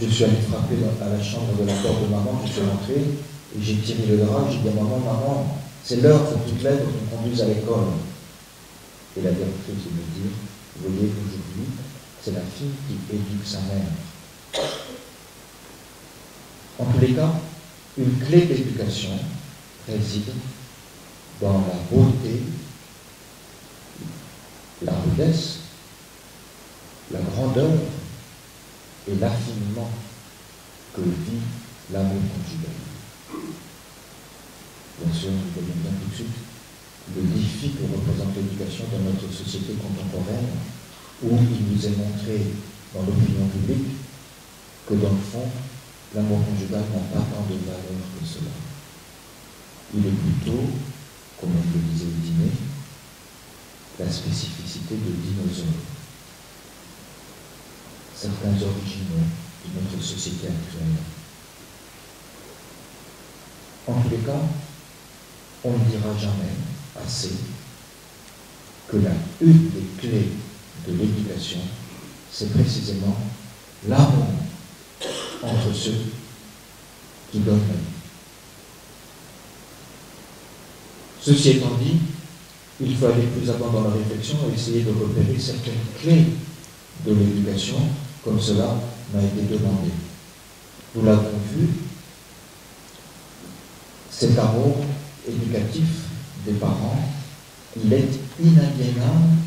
Je suis allé frapper à la chambre de la porte de maman, je suis rentré et j'ai tiré le drap, j'ai dit à maman, maman, c'est l'heure pour toutes lettres qu'on conduise à l'école. Et la directrice me dit, vous voyez, aujourd'hui, c'est la fille qui éduque sa mère. En tous les cas, une clé d'éducation réside dans la beauté, la rudesse, la grandeur et l'affinement que vit l'amour conjugal. Bien sûr, nous voyons bien tout de suite le défi que représente l'éducation dans notre société contemporaine, où il nous est montré dans l'opinion publique que dans le fond, l'amour conjugal n'a pas tant de valeur que cela. Il est plutôt, comme on le disait au dîner, la spécificité de dinosaures. Certains originaux de notre société actuelle. En tous les cas, on ne dira jamais assez que une des clés de l'éducation, c'est précisément l'amour entre ceux qui donnent la vie. Ceci étant dit, il faut aller plus avant dans la réflexion et essayer de repérer certaines clés de l'éducation, comme cela m'a été demandé. Nous l'avons vu, cet amour éducatif des parents, il est inaliénable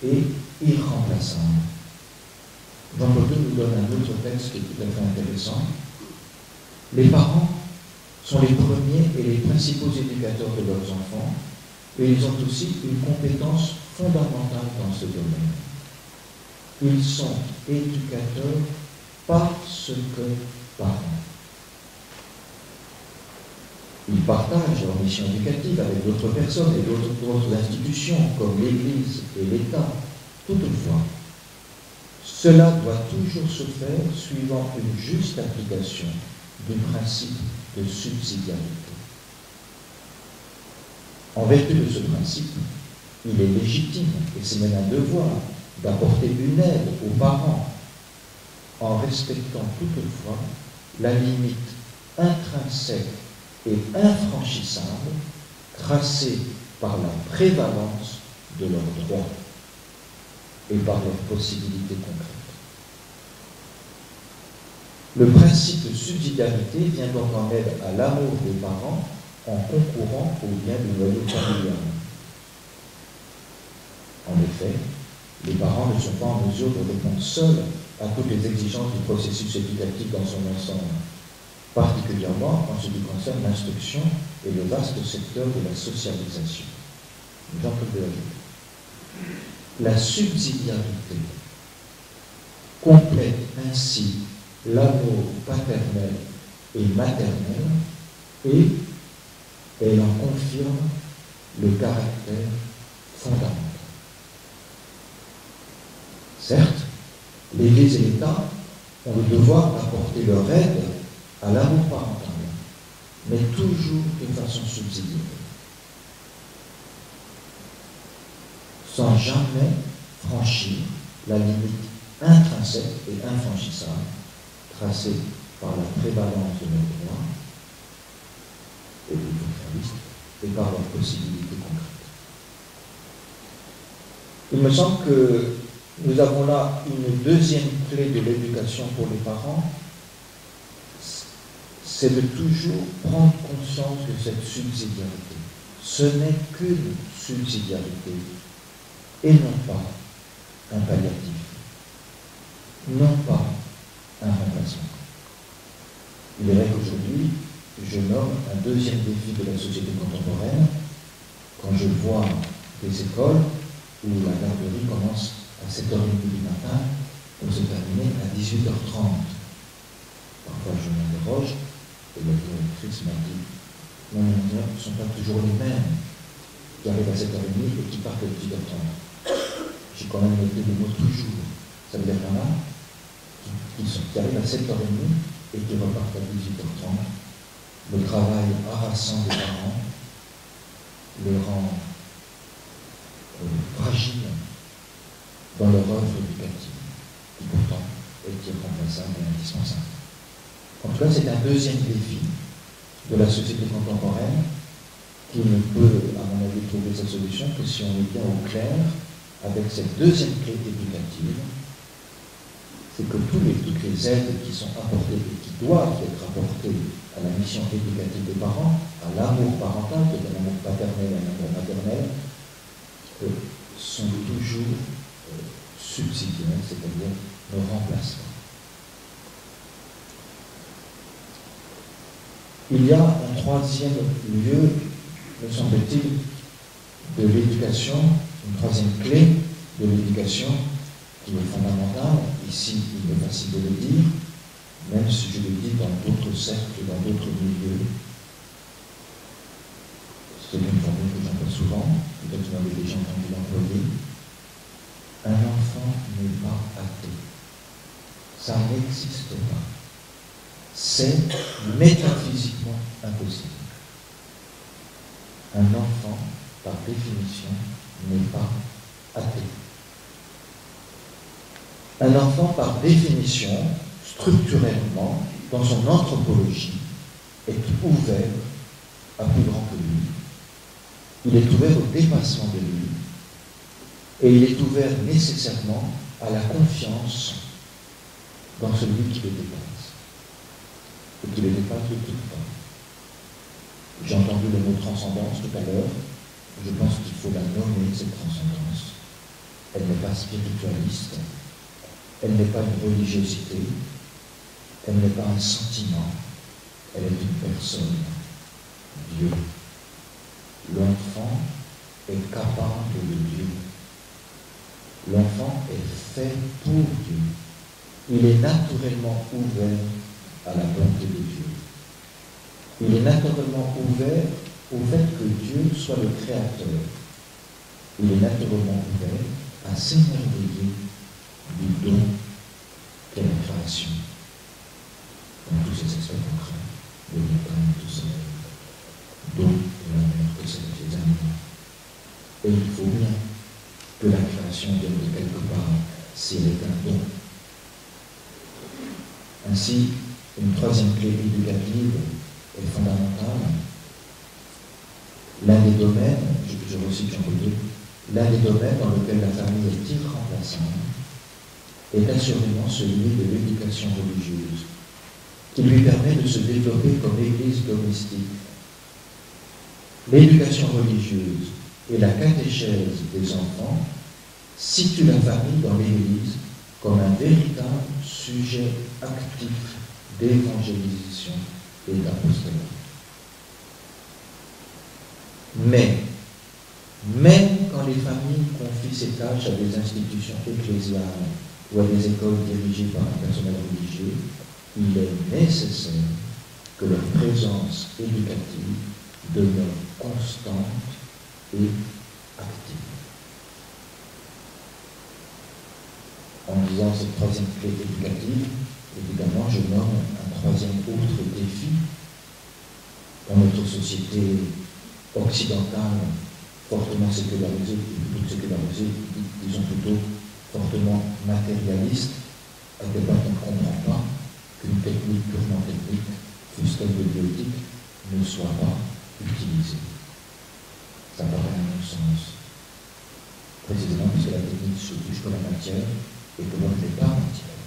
et irremplaçable. Jean-Paul II nous donne un autre texte qui est tout à fait intéressant. Les parents sont les premiers et les principaux éducateurs de leurs enfants, et ils ont aussi une compétence fondamentale dans ce domaine. Ils sont éducateurs parce que parents. Ils partagent leur mission éducative avec d'autres personnes et d'autres institutions comme l'Église et l'État. Toutefois, cela doit toujours se faire suivant une juste application du principe de subsidiarité. En vertu de ce principe, il est légitime, et c'est même un devoir, d'apporter une aide aux parents en respectant toutefois la limite intrinsèque et infranchissable tracée par la prévalence de leurs droits et par leurs possibilités concrètes. Le principe de subsidiarité vient donc en aide à l'amour des parents en concourant au bien du noyau familial. En effet, les parents ne sont pas en mesure de répondre seuls à toutes les exigences du processus éducatif dans son ensemble, particulièrement en ce qui concerne l'instruction et le vaste secteur de la socialisation. La subsidiarité complète ainsi l'amour paternel et maternel et elle en confirme le caractère fondamental. Certes, l'Église et l'État ont le devoir d'apporter leur aide à l'amour parental, mais toujours de façon subsidiaire, sans jamais franchir la limite intrinsèque et infranchissable tracée par la prévalence de nos droits et des socialistes et par leurs possibilités concrètes. Il me semble que nous avons là une deuxième clé de l'éducation pour les parents, c'est de toujours prendre conscience de cette subsidiarité. Ce n'est qu'une subsidiarité et non pas un palliatif, non pas un remplacement. Il est vrai qu'aujourd'hui, je nomme un deuxième défi de la société contemporaine quand je vois des écoles où la garderie commence à 7h30 du matin pour se terminer à 18h30. Parfois je m'interroge et la directrice m'a dit non, les heures ne sont pas toujours les mêmes qui arrivent à 7h30 et qui partent à 18h30. J'ai quand même noté le mot toujours. Ça veut dire qu'il y en a qui arrivent à 7h30 et qui repartent à 18h30. Le travail harassant des parents les rend fragiles dans leur œuvre éducative, qui pourtant est irremplaçable et indispensable. En tout cas, c'est un deuxième défi de la société contemporaine qui ne peut, à mon avis, trouver sa solution que si on est bien au clair avec cette deuxième clé éducative, c'est que toutes les aides qui sont apportées et qui doivent être apportées à la mission éducative des parents, à l'amour parental, qui est un amour paternel et un amour maternel, sont toujours subsidiaires, c'est-à-dire ne remplacent pas. Il y a un troisième lieu, me semble-t-il, de l'éducation, une troisième clé de l'éducation qui est fondamentale. Ici, il est facile de le dire, même si je le dis dans d'autres cercles, dans d'autres milieux. C'est une formule que j'entends souvent, peut-être que vous m'avez déjà entendu l'employer. Un enfant n'est pas athée. Ça n'existe pas. C'est métaphysiquement impossible. Un enfant, par définition, n'est pas athée. Un enfant, par définition, structurellement, dans son anthropologie, est ouvert à plus grand que lui. Il est ouvert au dépassement de lui, et il est ouvert nécessairement à la confiance dans celui qui le dépasse, et qui le dépasse de tout temps. J'ai entendu le mot transcendance tout à l'heure. Je pense qu'il faut la nommer, cette transcendance. Elle n'est pas spiritualiste, elle n'est pas une religiosité, elle n'est pas un sentiment, elle est une personne, Dieu. L'enfant est capable de Dieu. L'enfant est fait pour Dieu. Il est naturellement ouvert à la bonté de Dieu. Il est naturellement ouvert au fait que Dieu soit le Créateur. Il est naturellement ouvert à s'émerveiller du don qu'est la création. Dans tous ces aspects concrets, le montagne, tout ça, d'eau et la mer, que c'est les animaux. Et il faut bien que la création vienne de quelque part, s'il est un don. Ainsi, une troisième clé éducative est fondamentale. L'un des domaines, je recite Jean-Paul II, l'un des domaines dans lequel la famille est irremplaçable est assurément celui de l'éducation religieuse, qui lui permet de se développer comme église domestique. L'éducation religieuse et la catéchèse des enfants situent la famille dans l'Église comme un véritable sujet actif d'évangélisation et d'apostolat. Mais, même quand les familles confient ces tâches à des institutions ecclésiales ou à des écoles dirigées par un personnel religieux, il est nécessaire que leur présence éducative demeure constante et active. En disant cette troisième clé éducative, évidemment, je nomme un troisième autre défi dans notre société occidentale fortement sécularisée, disons plutôt fortement matérialiste, à tel point qu'on ne comprend pas qu'une technique purement technique, fût-elle de biotique, ne soit pas utilisée. Ça paraît un non-sens. Précisément parce que la technique se touche que la matière et que l'homme n'est pas matière.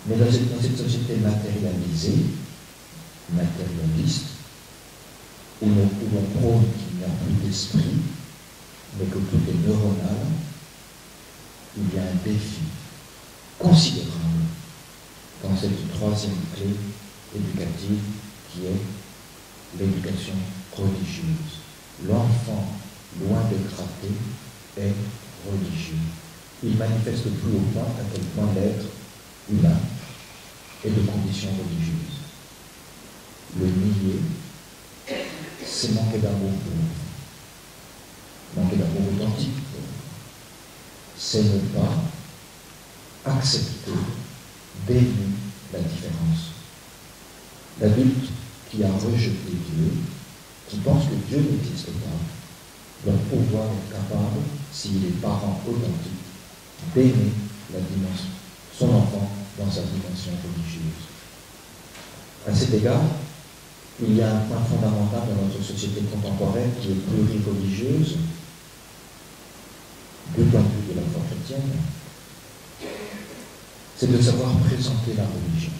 Mais dans cette société matérialisée, matérialiste, où l'on prône qu'il n'y a plus d'esprit, mais que tout est neuronal, il y a un défi considérable dans cette troisième clé éducative qui est l'éducation religieuse. L'enfant, loin de craquer, est religieux. Il manifeste plus au point à quel point l'être humain est de condition religieuse. Le nier, c'est manquer d'amour pour manquer d'amour authentique. C'est ne pas accepter d'aimer la différence. L'adulte qui a rejeté Dieu, qui pense que Dieu n'existe pas, doit pouvoir être capable, s'il est parent authentique, d'aimer la dimension, son enfant dans sa dimension religieuse. À cet égard, il y a un point fondamental dans notre société contemporaine qui est plurireligieuse, du point de vue de la foi chrétienne, c'est de savoir présenter la religion,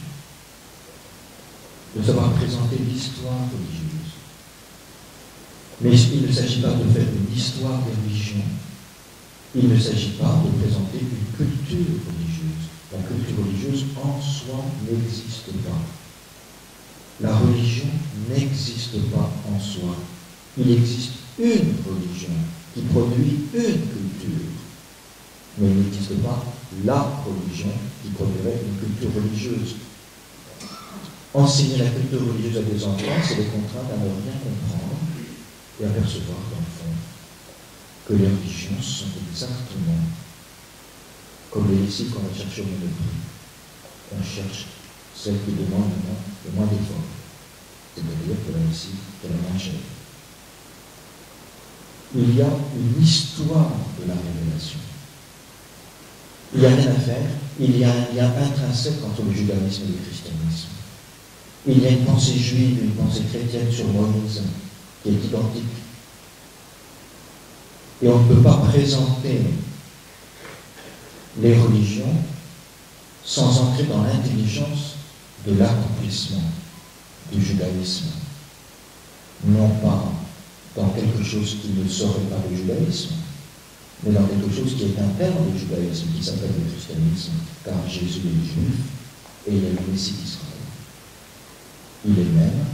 de savoir présenter l'histoire religieuse. Mais il ne s'agit pas de faire une histoire des religions, il ne s'agit pas de présenter une culture religieuse. La culture religieuse en soi n'existe pas. La religion n'existe pas en soi. Il existe une religion qui produit une culture. Mais il n'existe pas la religion qui produirait une culture religieuse. Enseigner la culture religieuse à des enfants, c'est les contraindre à ne rien comprendre et à percevoir, dans le fond, que les religions sont exactement comme les lessives qu'on va chercher au milieu de prix. On cherche celle qui demande le moins d'efforts, c'est-à-dire que la lessive est la moins chère. Il y a une histoire de la révélation. Il n'y a rien à faire, il y a un lien intrinsèque entre le judaïsme et le christianisme. Il y a une pensée juive, une pensée chrétienne sur Moïse qui est identique. Et on ne peut pas présenter les religions sans entrer dans l'intelligence de l'accomplissement du judaïsme. Non pas dans quelque chose qui ne serait pas le judaïsme, mais dans quelque chose qui est interne au judaïsme, qui s'appelle le christianisme, car Jésus est juif et il est le Messie d'Israël. Il est même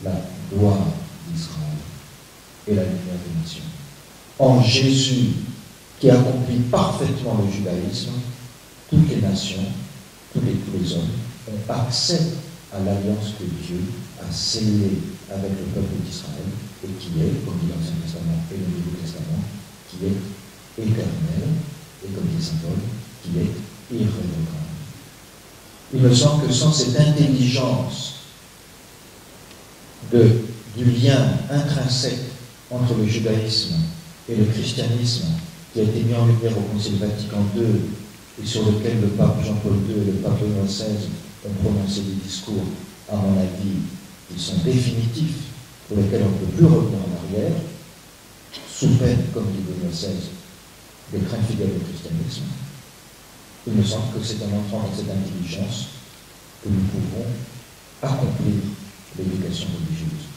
la gloire d'Israël et la lumière des nations. En Jésus, qui accomplit parfaitement le judaïsme, toutes les nations, tous les hommes ont accès à l'alliance que Dieu a scellée avec le peuple d'Israël et qui est, comme dit l'Ancien Testament et le Nouveau Testament, qui est éternel et comme dit saint Paul, qui est irrévocable. Il me semble que sans cette intelligence du lien intrinsèque entre le judaïsme et le christianisme qui a été mis en lumière au Concile Vatican II et sur lequel le pape Jean-Paul II et le pape Benoît XVI ont prononcé des discours, à mon avis, qui sont définitifs, pour lesquels on ne peut plus revenir en arrière, sous peine, comme dit Benoît XVI, d'être infidèle au christianisme. Il me semble que c'est en entrant dans cette intelligence que nous pouvons accomplir l'éducation religieuse.